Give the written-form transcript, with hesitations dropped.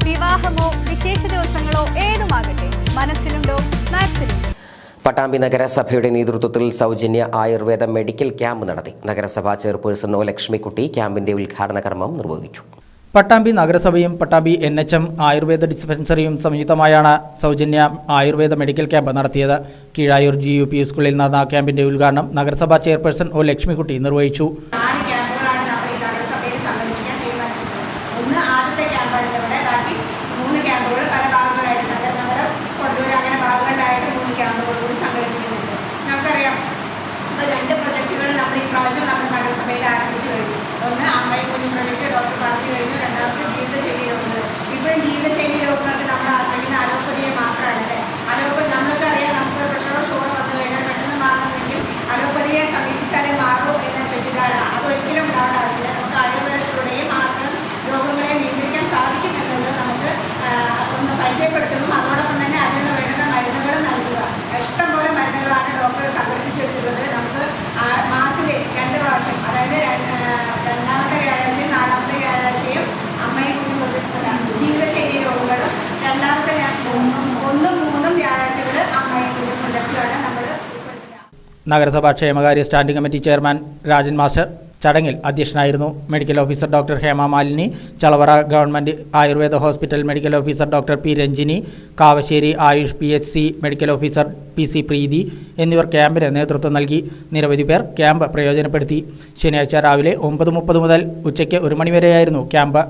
വിവാഹമോ വിശേഷ ദിവസങ്ങളോ ഏതുമാകട്ടെ, മനസ്സിലുണ്ടോ മാക്സിലുണ്ടോ. പട്ടാമ്പി നഗരസഭയുടെ നേതൃത്വത്തിൽ സൗജന്യ ആയുർവേദ മെഡിക്കൽ ക്യാമ്പ് നടത്തി. നഗരസഭാ ചെയർപേഴ്സൺ ഒ ലക്ഷ്മിക്കുട്ടി ക്യാമ്പിന്റെ ഉദ്ഘാടന കർമ്മം നിർവഹിച്ചു. പട്ടാമ്പി നഗരസഭയും പട്ടാമ്പി NHM ആയുർവേദ ഡിസ്പെൻസറിയും സംയുക്തമായാണ് സൗജന്യ ആയുർവേദ മെഡിക്കൽ ക്യാമ്പ് നടത്തിയത്. കീഴായൂർ GUP സ്കൂളിൽ നടന്ന ക്യാമ്പിന്റെ ഉദ്ഘാടനം നഗരസഭാ ചെയർപേഴ്സൺ ഒ ലക്ഷ്മിക്കുട്ടി നിർവഹിച്ചു. രണ്ട് പ്രൊജക്റ്റുകൾ നമ്മൾ ഈ പ്രാവശ്യം നമ്മുടെ നഗരസഭയിൽ ആരംഭിച്ചു കഴിഞ്ഞു. ഒന്ന് അമ്മയും കുഞ്ഞു പ്രൊജക്റ്റ് ഡോക്ടർ പറഞ്ഞു കഴിഞ്ഞു. രണ്ടാമത് ജീവിതശൈലി രോഗങ്ങൾ. ഇപ്പോഴും ജീവിതശൈലി രോഗങ്ങൾക്ക് നമ്മൾ ആശ്രയിക്കുന്ന അലോപ്പതിയെ മാത്രമല്ല. അലോപ്പതി നമ്മൾക്കറിയാം, നമുക്ക് പ്രഷറോ ഷുഗറോ വന്നു കഴിഞ്ഞാൽ പെട്ടെന്ന് മാറണമെങ്കിൽ അലോപ്പതിയെ സമീപിച്ചാലേ മാറൂ എന്ന തെറ്റിദ്ധാരണ അതൊരിക്കലും ഉണ്ടാവേണ്ട ആവശ്യമില്ല. നമുക്ക് ആയുർവേദത്തിലൂടെയും മാത്രം രോഗങ്ങളെ നിയന്ത്രിക്കാൻ സാധിക്കുമെന്നുള്ളത് നമുക്ക് ഒന്ന് പരിചയപ്പെടുത്തുന്നു. അതോടൊപ്പം തന്നെ അതിനുള്ള വേണ്ടുന്ന മരുന്നുകൾ നൽകുക. ഇഷ്ടംപോലെ മരുന്നുകളാണ് ഡോക്ടർ സംഘടിപ്പിച്ച് വെച്ചിട്ടുള്ളത്. നമുക്ക് മാസത്തിൽ 2 പ്രാവശ്യം, അതായത് രണ്ടാമത്തെ വ്യാഴാഴ്ചയും 4ാമത്തെ വ്യാഴാഴ്ചയും അമ്മയും ജീവിതശൈലി രോഗങ്ങളും, രണ്ടാമത്തെ 1ഉം 3ഉം വ്യാഴാഴ്ചകൾ അമ്മയും കുഞ്ഞും പ്രൊജക്റ്റുകളാണ് നമ്മൾ ഉൾപ്പെടുത്തുന്നത്. നഗരസഭാ ക്ഷേമകാര്യ standing committee chairman Rajan master ചടങ്ങിൽ അധ്യക്ഷനായിരുന്നു. Medical officer doctor Hema Malini, Chalavara government Ayurveda hospital medical officer doctor P Ranjini, Kavassery Ayush PHC medical officer PC പ്രീതി എന്നിവർ ക്യാമ്പിന് നേതൃത്വം നൽകി. നിരവധി പേർ ക്യാമ്പ് പ്രയോജനപ്പെടുത്തി. ശനിയാഴ്ച രാവിലെ 9:30 മുതൽ ഉച്ചയ്ക്ക് 1 മണി വരെയായിരുന്നു ക്യാമ്പ്.